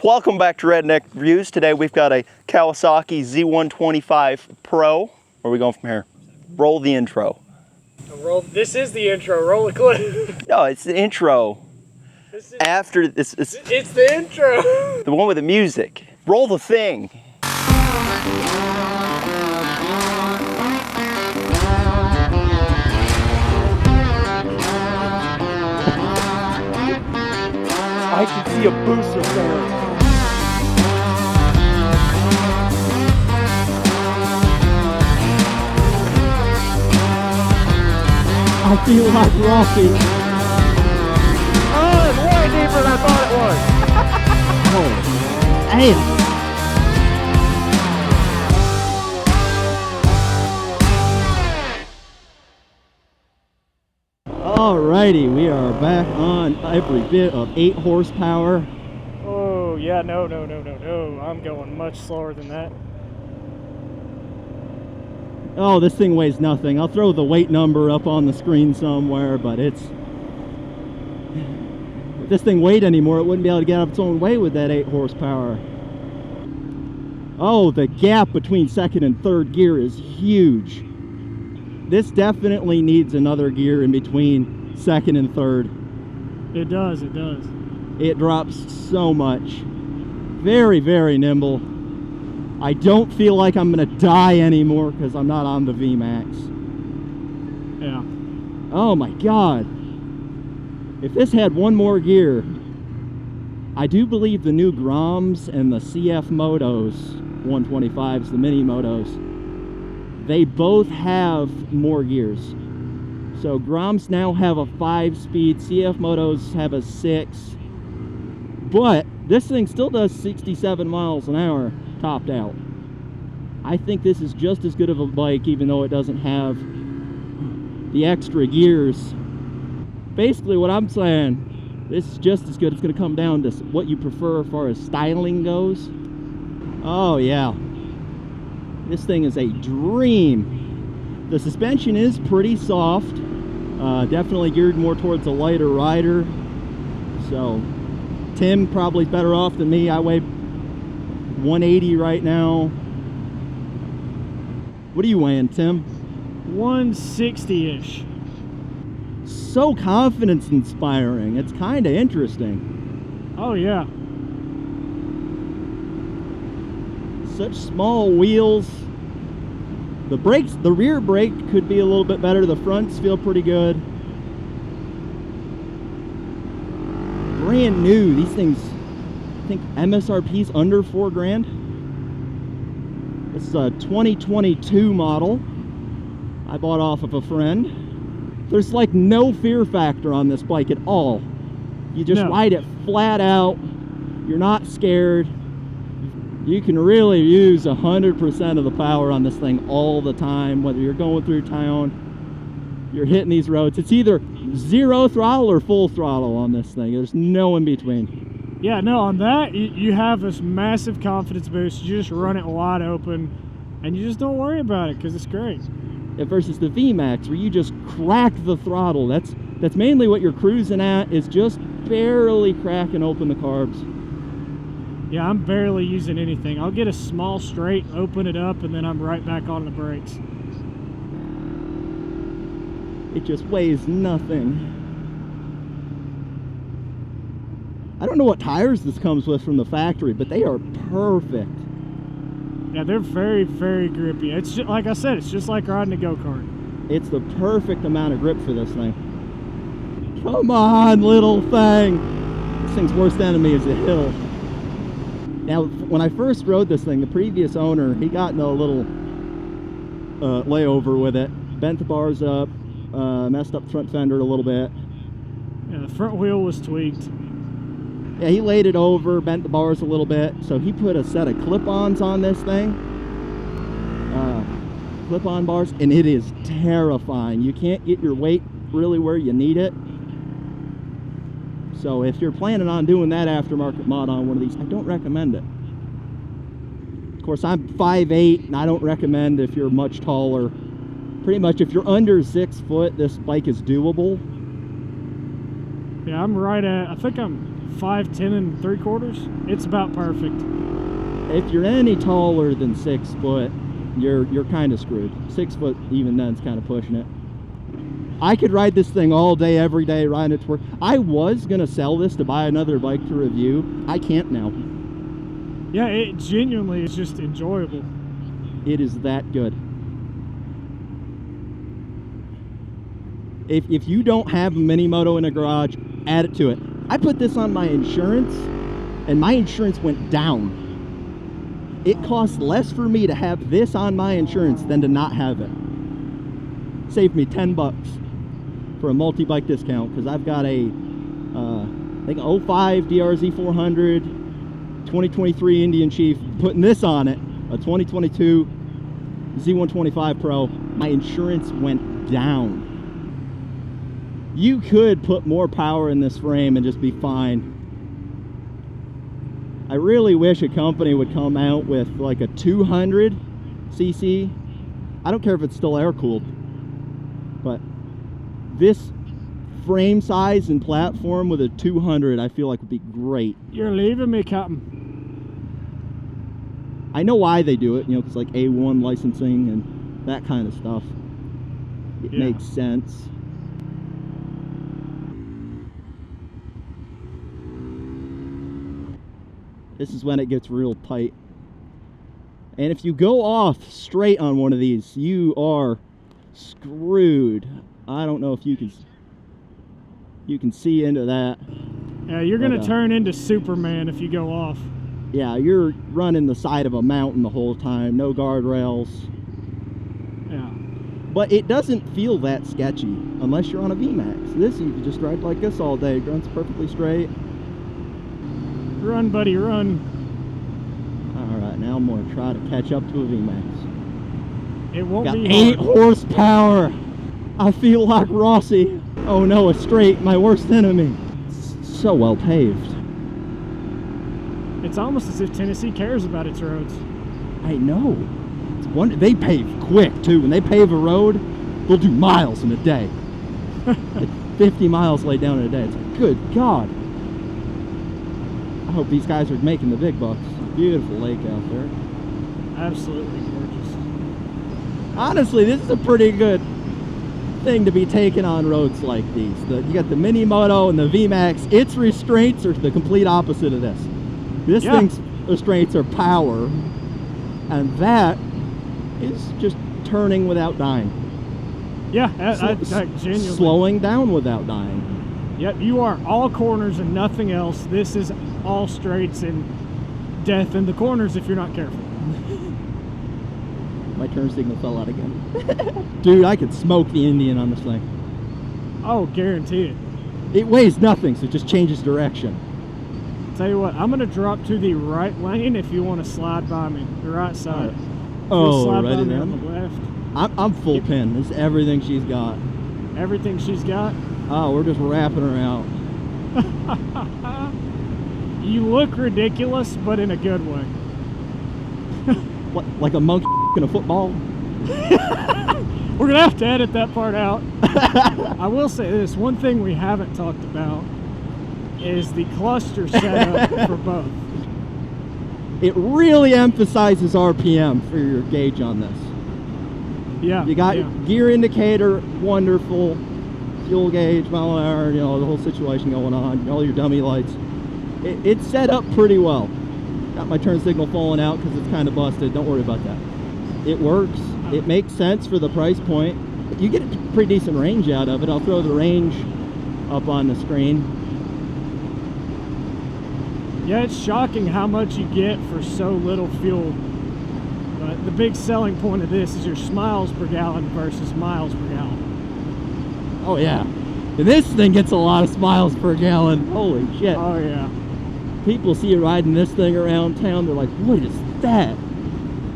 Welcome back to Redneck Reviews. Today we've got a Kawasaki Z125 Pro. Where are we going from here? Roll the intro. This is the intro. Roll the clip. No, it's the intro. After this, It's the intro. The one with the music. Roll the thing. I can see a booster fan. I feel like Rocky. Oh, it's way deeper than I thought it was. Oh, damn. Alrighty, we are back on every bit of 8 horsepower. Oh, yeah, no. I'm going much slower than that. Oh, this thing weighs nothing. I'll throw the weight number up on the screen somewhere, but it's... If this thing weighed anymore, it wouldn't be able to get out of its own way with that 8 horsepower. Oh, the gap between second and third gear is huge. This definitely needs another gear in between second and third. It does. It drops so much. Very, very nimble. I don't feel like I'm gonna die anymore because I'm not on the VMAX. Yeah. Oh my god. If this had one more gear, I do believe the new Groms and the CF Motos 125s, the mini motos, they both have more gears. So Groms now have a 5-speed, CF Motos have a 6. But this thing still does 67 miles an hour topped out. I think this is just as good of a bike even though it doesn't have the extra gears. Basically what I'm saying, this is just as good. It's going to come down to what you prefer as far as styling goes. Oh yeah. This thing is a dream. The suspension is pretty soft. Definitely geared more towards a lighter rider. So Tim probably better off than me. I weigh 180 right now. What are you weighing, Tim? 160-ish. So confidence inspiring. It's kind of interesting. Oh, yeah. Such small wheels. The brakes, the rear brake could be a little bit better. The fronts feel pretty good. Brand new. These things, I think MSRP's under $4,000. This is a 2022 model I bought off of a friend. There's like no fear factor on this bike at all. You just ride it flat out. You're not scared. You can really use 100% of the power on this thing all the time, whether you're going through town, you're hitting these roads. It's either zero throttle or full throttle on this thing. There's no in between. Yeah, no, on that, you have this massive confidence boost. You just run it wide open, and you just don't worry about it, because it's great. Versus the VMAX, where you just crack the throttle. That's mainly what you're cruising at, is just barely cracking open the carbs. Yeah, I'm barely using anything. I'll get a small straight, open it up, and then I'm right back on the brakes. It just weighs nothing. I don't know what tires this comes with from the factory, but they are perfect. Yeah, they're very, very grippy. It's just, like I said, it's just like riding a go-kart. It's the perfect amount of grip for this thing. Come on, little thing. This thing's worst enemy is a hill. Now, when I first rode this thing, the previous owner, he got in a little layover with it. Bent the bars up, messed up the front fender a little bit. Yeah, the front wheel was tweaked. Yeah, he laid it over, bent the bars a little bit, so he put a set of clip-ons on this thing. Clip-on bars, and it is terrifying. You can't get your weight really where you need it. So if you're planning on doing that aftermarket mod on one of these, I don't recommend it. Of course, I'm 5'8", and I don't recommend if you're much taller. Pretty much if you're under 6 foot, this bike is doable. Yeah, I'm right at, I think I'm 5'10" 3/4. It's about perfect. If you're any taller than 6 foot, you're kind of screwed. 6 foot, even then's kind of pushing it. I could ride this thing all day, every day, riding it to work. I was gonna sell this to buy another bike to review. I can't now. Yeah, it genuinely is just enjoyable. It is that good. If you don't have a mini moto in a garage, add it to it. I put this on my insurance, and my insurance went down. It costs less for me to have this on my insurance than to not have it. Saved me 10 bucks for a multi-bike discount, because I've got a I think 05 DRZ 400, 2023 Indian Chief, putting this on it, a 2022 Z125 Pro. My insurance went down. You could put more power in this frame and just be fine. I really wish a company would come out with like a 200 cc. I don't care if it's still air cooled, but this frame size and platform with a 200 I feel like would be great. You're leaving me, Captain. I know why they do it, you know, because like A1 licensing and that kind of stuff. It makes sense. This is when it gets real tight. And if you go off straight on one of these, you are screwed. I don't know if you can see into that. Yeah, you're gonna turn into Superman if you go off. Yeah, you're running the side of a mountain the whole time, no guardrails. Yeah. But it doesn't feel that sketchy unless you're on a VMAX. This, you can just ride like this all day. It runs perfectly straight. Run, buddy, run. Alright, now I'm going to try to catch up to a VMAX. It won't Got be 8 hard. horsepower. I feel like Rossi. Oh no, a straight, my worst enemy. It's so well paved. It's almost as if Tennessee cares about its roads. I know. It's they pave quick too. When they pave a road, they'll do miles in a day. Like 50 miles laid down in a day. It's like, good God. I hope these guys are making the big bucks. Beautiful lake out there. Absolutely gorgeous. Honestly, this is a pretty good thing to be taken on roads like these. You got the Mini Moto and the VMAX. Its restraints are the complete opposite of this. This thing's restraints are power, and that is just turning without dying. Yeah, I genuinely. Slowing down without dying. Yep, you are all corners and nothing else. This is all straights and death in the corners if you're not careful. My turn signal fell out again. Dude, I could smoke the Indian on this thing. Oh, guarantee it. It weighs nothing, so it just changes direction. Tell you what, I'm going to drop to the right lane if you want to slide by me. The right side. If Oh, slide right by in me there. on the left. I'm full pin. This is everything she's got. Everything she's got. Oh, we're just wrapping her out. You look ridiculous, but in a good way. What, like a monkey in a football? We're gonna have to edit that part out. I will say this, one thing we haven't talked about is the cluster setup for both. It really emphasizes RPM for your gauge on this. Yeah. You got your gear indicator, wonderful. Fuel gauge, mile an hour, you know, the whole situation going on, all your dummy lights. It's set up pretty well. Got my turn signal falling out because it's kind of busted. Don't worry about that. It works. It makes sense for the price point. You get a pretty decent range out of it. I'll throw the range up on the screen. Yeah, it's shocking how much you get for so little fuel. But the big selling point of this is your miles per gallon versus miles per gallon. Oh yeah. And this thing gets a lot of miles per gallon. Holy shit. Oh yeah. People see you riding this thing around town, they're like, what is that?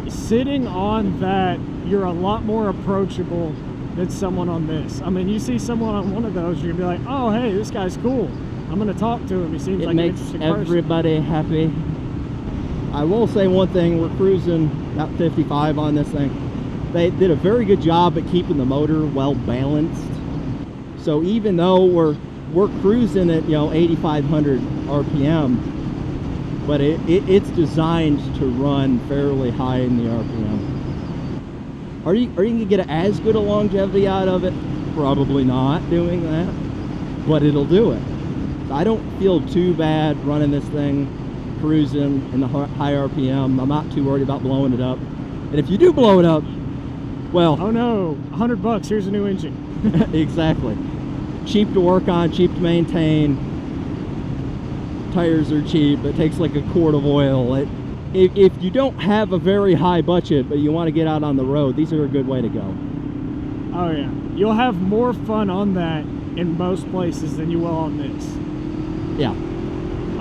Sitting on that, you're a lot more approachable than someone on this. I mean, you see someone on one of those, you're gonna be like, oh hey, this guy's cool. I'm gonna talk to him. He seems like an interesting person. It makes everybody happy. I will say one thing, we're cruising about 55 on this thing. They did a very good job at keeping the motor well balanced. So even though we're we're cruising at, 8,500 RPM, but it's designed to run fairly high in the RPM. Are you gonna get as good a longevity out of it? Probably not doing that, but it'll do it. So I don't feel too bad running this thing, cruising in the high RPM. I'm not too worried about blowing it up. And if you do blow it up, well, oh no, $100, here's a new engine. exactly. Cheap to work on, cheap to maintain. Tires are cheap. It takes like a quart of oil. If you don't have a very high budget, but you want to get out on the road, these are a good way to go. Oh yeah, you'll have more fun on that in most places than you will on this. Yeah.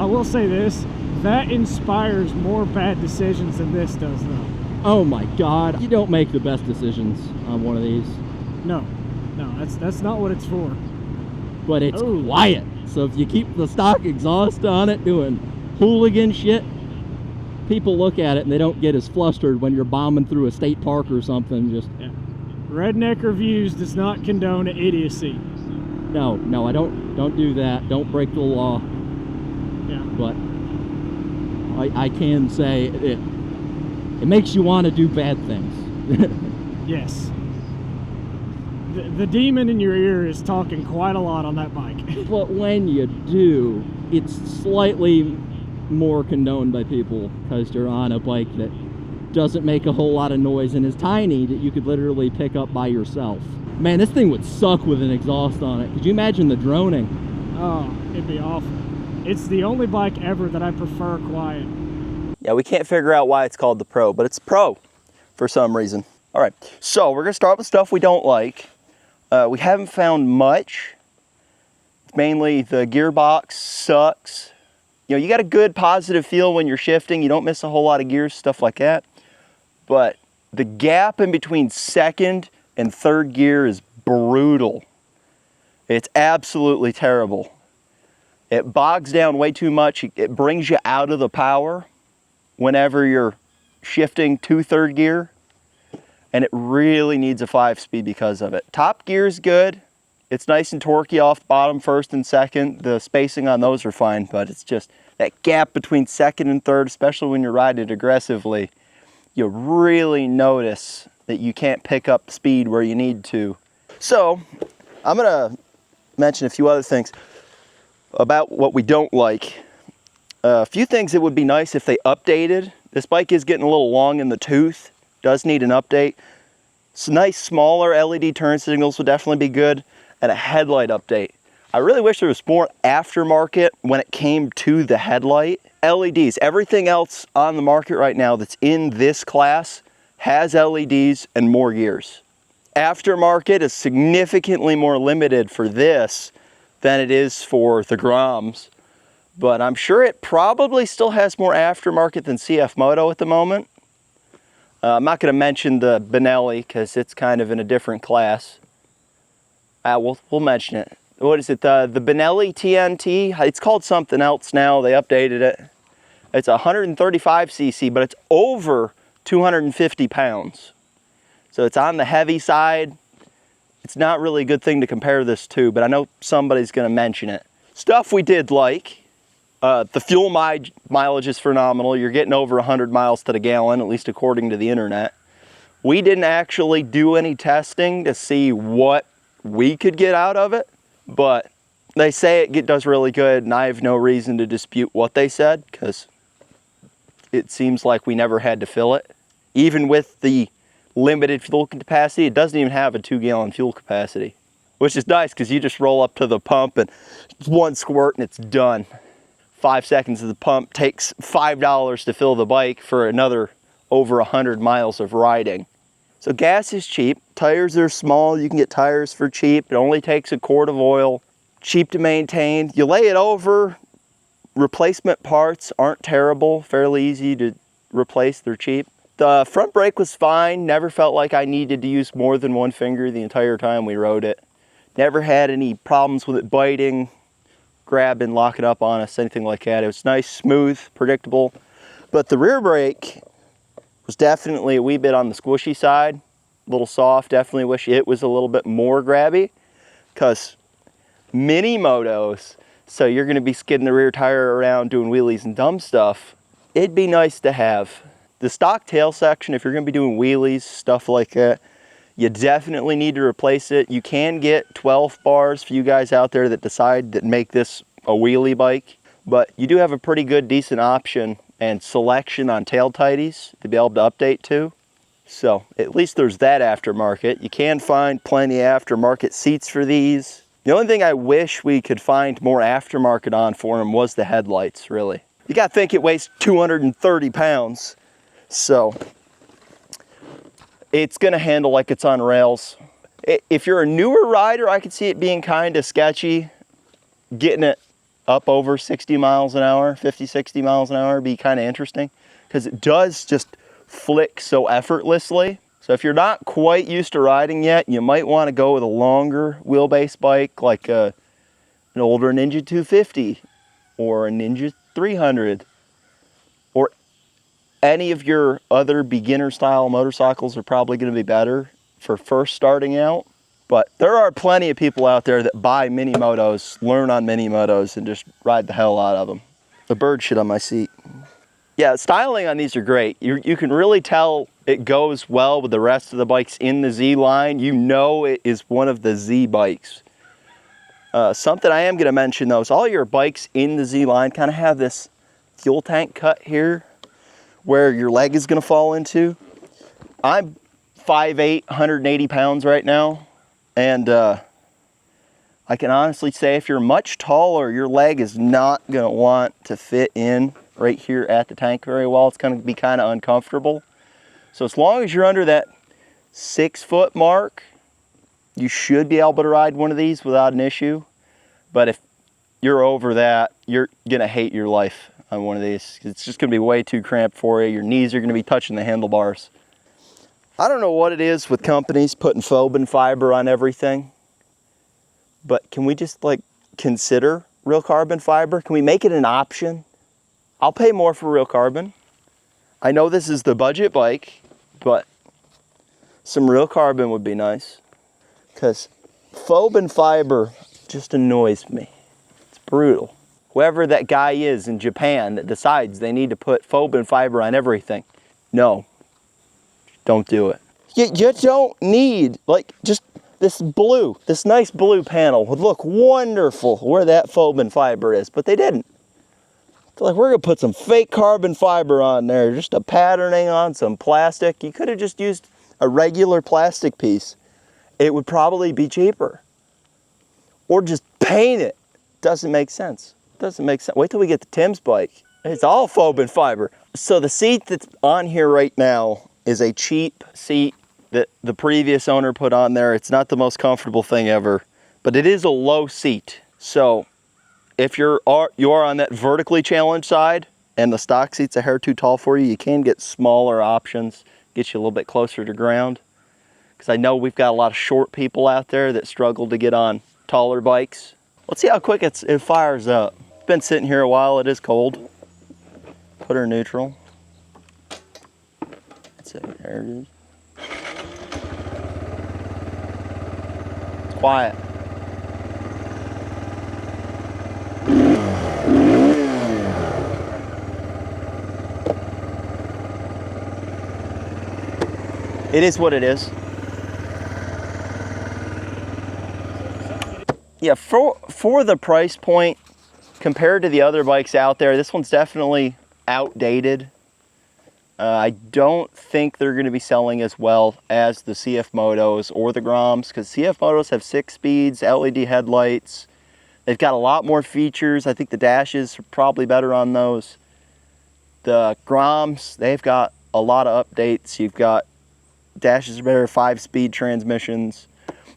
I will say this, that inspires more bad decisions than this does though. Oh my God, you don't make the best decisions on one of these. No, that's not what it's for. But it's quiet. So if you keep the stock exhaust on it doing hooligan shit, people look at it and they don't get as flustered when you're bombing through a state park or something. Just Redneck Reviews does not condone idiocy. No, I don't do that. Don't break the law. Yeah. But I can say it makes you want to do bad things. Yes. The demon in your ear is talking quite a lot on that bike. But when you do, it's slightly more condoned by people because you're on a bike that doesn't make a whole lot of noise and is tiny that you could literally pick up by yourself. Man, this thing would suck with an exhaust on it. Could you imagine the droning? Oh, it'd be awful. It's the only bike ever that I prefer quiet. Yeah, we can't figure out why it's called the Pro, but it's Pro for some reason. All right, so we're gonna start with stuff we don't like. We haven't found much. Mainly the gearbox sucks. You got a good positive feel when you're shifting. You don't miss a whole lot of gears, stuff like that. But the gap in between second and third gear is brutal. It's absolutely terrible. It bogs down way too much. It brings you out of the power whenever you're shifting to third gear. And it really needs a 5-speed because of it. Top gear is good. It's nice and torquey off the bottom, first and second. The spacing on those are fine, but it's just that gap between second and third, especially when you're riding it aggressively, you really notice that you can't pick up speed where you need to. So I'm gonna mention a few other things about what we don't like. A few things that would be nice if they updated. This bike is getting a little long in the tooth. Does need an update. Some nice smaller LED turn signals would definitely be good, and a headlight update. I really wish there was more aftermarket when it came to the headlight. LEDs, everything else on the market right now that's in this class has LEDs and more gears. Aftermarket is significantly more limited for this than it is for the Groms, but I'm sure it probably still has more aftermarket than CF Moto at the moment. I'm not going to mention the Benelli because it's kind of in a different class. We'll mention it. What is it? The Benelli TNT? It's called something else now. They updated it. It's 135cc, but it's over 250 pounds. So it's on the heavy side. It's not really a good thing to compare this to, but I know somebody's going to mention it. Stuff we did like. The fuel mileage is phenomenal. You're getting over 100 miles to the gallon, at least according to the internet. We didn't actually do any testing to see what we could get out of it, but they say it does really good, and I have no reason to dispute what they said because it seems like we never had to fill it. Even with the limited fuel capacity, it doesn't even have a 2-gallon fuel capacity, which is nice because you just roll up to the pump and it's one squirt and it's done. 5 seconds of the pump takes $5 to fill the bike for another over 100 miles of riding. So gas is cheap, tires are small, you can get tires for cheap, it only takes a quart of oil, cheap to maintain. You lay it over, replacement parts aren't terrible, fairly easy to replace, they're cheap. The front brake was fine, never felt like I needed to use more than one finger the entire time we rode it. Never had any problems with it biting, grabbing, locking up on us, anything like that. It was nice, smooth, predictable. But the rear brake was definitely a wee bit on the squishy side, a little soft. Definitely wish it was a little bit more grabby because mini motos, so you're going to be skidding the rear tire around doing wheelies and dumb stuff, it'd be nice to have the stock tail section. If you're going to be doing wheelies, stuff like that, you definitely need to replace it. You can get 12 bars for you guys out there that decide that make this a wheelie bike, but you do have a pretty good, decent option and selection on tail tighties to be able to update to. So at least there's that aftermarket. You can find plenty of aftermarket seats for these. The only thing I wish we could find more aftermarket on for them was the headlights, really. You gotta think it weighs 230 pounds, so it's gonna handle like it's on rails. If you're a newer rider, I could see it being kind of sketchy. Getting it up over 60 miles an hour, 50, 60 miles an hour would be kind of interesting, because it does just flick so effortlessly. So if you're not quite used to riding yet, you might want to go with a longer wheelbase bike, like an older Ninja 250 or a Ninja 300, or any of your other beginner style motorcycles are probably going to be better for first starting out. But there are plenty of people out there that buy mini motos, learn on mini motos, and just ride the hell out of them. The bird shit on my seat. Yeah, styling on these are great. You can really tell it goes well with the rest of the bikes in the Z line. You know it is one of the Z bikes. Something I am going to mention though is all your bikes in the Z line kind of have this fuel tank cut here where your leg is going to fall into. I'm 5'8", 180 pounds right now, and I can honestly say if you're much taller, your leg is not going to want to fit in right here at the tank very well. It's going to be kind of uncomfortable. So as long as you're under that 6 foot mark, you should be able to ride one of these without an issue. But if you're over that, you're going to hate your life on one of these. It's just going to be way too cramped for you. Your knees are going to be touching the handlebars. I don't know what it is with companies putting Foben fiber on everything, but can we just like consider real carbon fiber? Can we make it an option? I'll pay more for real carbon. I know this is the budget bike, but some real carbon would be nice, because Foben fiber just annoys me. It's brutal. Whoever that guy is in Japan that decides they need to put Foben fiber on everything, no, don't do it. You don't need, like, just this blue, this nice blue panel would look wonderful where that Foben fiber is, but they didn't. They're like, we're gonna put some fake carbon fiber on there, just a patterning on some plastic. You could have just used a regular plastic piece. It would probably be cheaper. Or just paint it. Doesn't make sense. Doesn't make sense. Wait till we get to Tim's bike. It's all Foben fiber. So the seat that's on here right now is a cheap seat that the previous owner put on there. It's not the most comfortable thing ever, but it is a low seat. So if you're on that vertically challenged side and the stock seat's a hair too tall for you, you can get smaller options, get you a little bit closer to ground. Because I know we've got a lot of short people out there that struggle to get on taller bikes. Let's see how quick it fires up. It's been sitting here a while. It is cold. Put her in neutral. That's it. There it is. It's quiet. It is what it is. Yeah, for the price point, compared to the other bikes out there, this one's definitely outdated. I don't think they're going to be selling as well as the CF Motos or the Groms, because CF Motos have 6 speeds, LED headlights. They've got a lot more features. I think the dashes are probably better on those. The Groms, they've got a lot of updates. You've got dashes are better, 5-speed transmissions.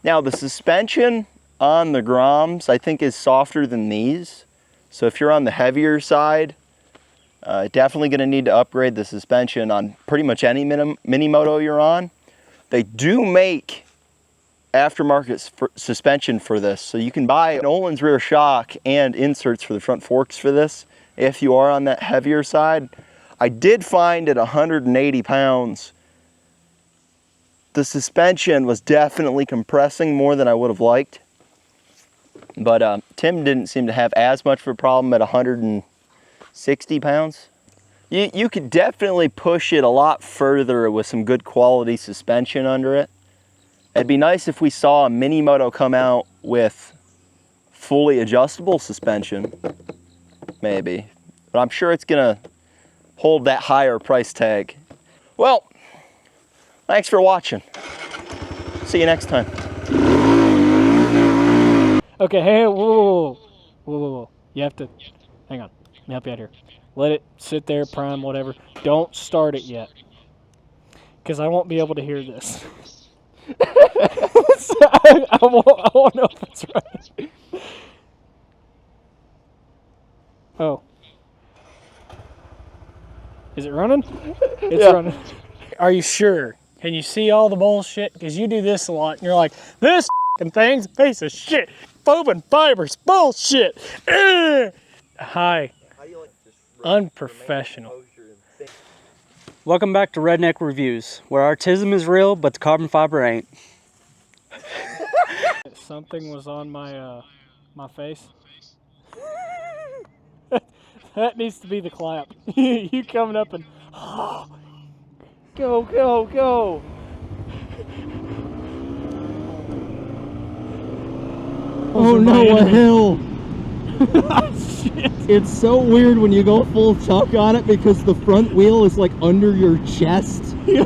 Now the suspension on the Groms I think is softer than these. So if you're on the heavier side, definitely going to need to upgrade the suspension on pretty much any mini moto you're on. They do make aftermarket suspension for this. So you can buy Nolan's rear shock and inserts for the front forks for this if you are on that heavier side. I did find at 180 pounds, the suspension was definitely compressing more than I would have liked. But Tim didn't seem to have as much of a problem at 160 pounds. You could definitely push it a lot further with some good quality suspension under it. It'd be nice if we saw a mini moto come out with fully adjustable suspension, maybe. But I'm sure it's gonna hold that higher price tag. Well, thanks for watching. See you next time. Okay, hey, whoa. You have to, hang on, let me help you out here. Let it sit there, prime, whatever. Don't start it yet, because I won't be able to hear this. So I won't know if it's right. Oh. Is it running? It's running. Are you sure? Can you see all the bullshit? Because you do this a lot, and you're like, this thing's a piece of shit. Woven fibers, bullshit. Hi. Unprofessional. Welcome back to Redneck Reviews, where artism is real, but the carbon fiber ain't. Something was on my my face. That needs to be the clap. You coming up and go, go, go. Oh no, a hill! Shit. It's so weird when you go full chuck on it because the front wheel is like under your chest. You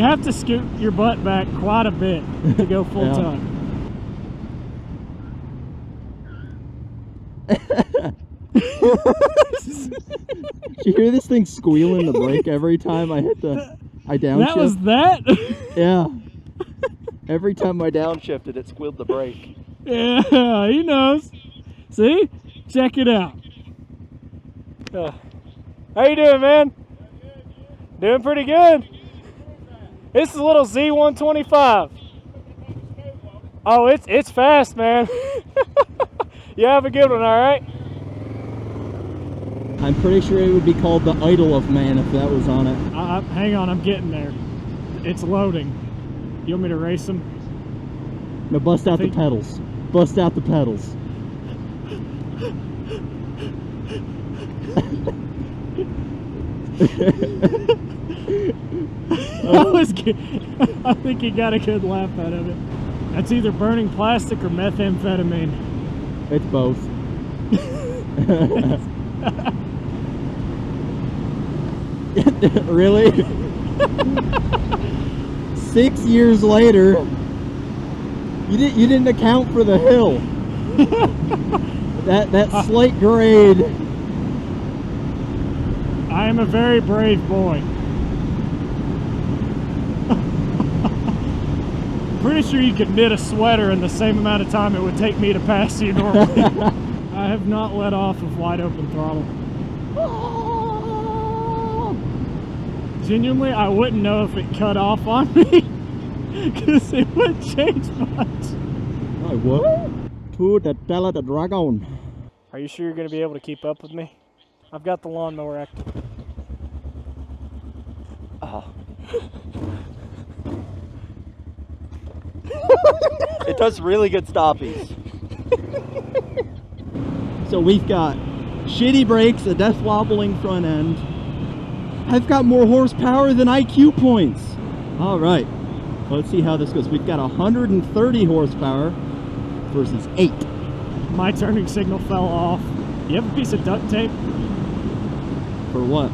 have to scoot your butt back quite a bit to go full Yeah. tuck. Did you hear this thing squealing the brake every time I hit the... I downshift? That was that? Yeah. Every time I downshifted, it squealed the brake. Yeah, he knows. See? Check it out. How you doing, man? Doing pretty good. This is a little Z125. Oh, it's fast, man. You have a good one, all right? I'm pretty sure it would be called the Idol of Man if that was on it. Hang on, I'm getting there. It's loading. You want me to race them? No, bust out the pedals. Bust out the pedals. That was good. I think you got a good laugh out of it. That's either burning plastic or methamphetamine. It's both. Really? 6 years later, you didn't account for the hill. that slight grade. I am a very brave boy. Pretty sure you could knit a sweater in the same amount of time it would take me to pass you normally. I have not let off of wide open throttle. Genuinely, I wouldn't know if it cut off on me because it wouldn't change much. Oh, what? To the Tele the Dragon. Are you sure you're going to be able to keep up with me? I've got the lawnmower active. Oh. It does really good stoppies. So we've got shitty brakes, a death wobbling front end. I've got more horsepower than IQ points. All right, let's see how this goes. We've got 130 horsepower versus 8. My turning signal fell off. You have a piece of duct tape? For what?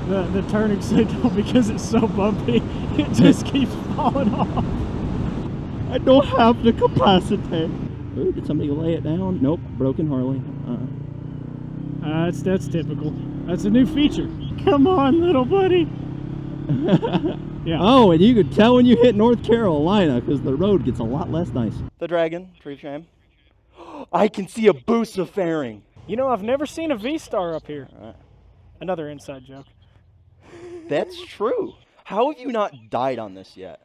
The turning signal, because it's so bumpy, it just keeps falling off. I don't have the capacity. Ooh, did somebody lay it down? Nope, broken Harley. That's typical. That's a new feature. Come on, little buddy. Yeah. Oh, and you could tell when you hit North Carolina because the road gets a lot less nice. The Dragon, tree frame. I can see a Busa fairing. You know, I've never seen a V-Star up here. Another inside joke. That's true. How have you not died on this yet?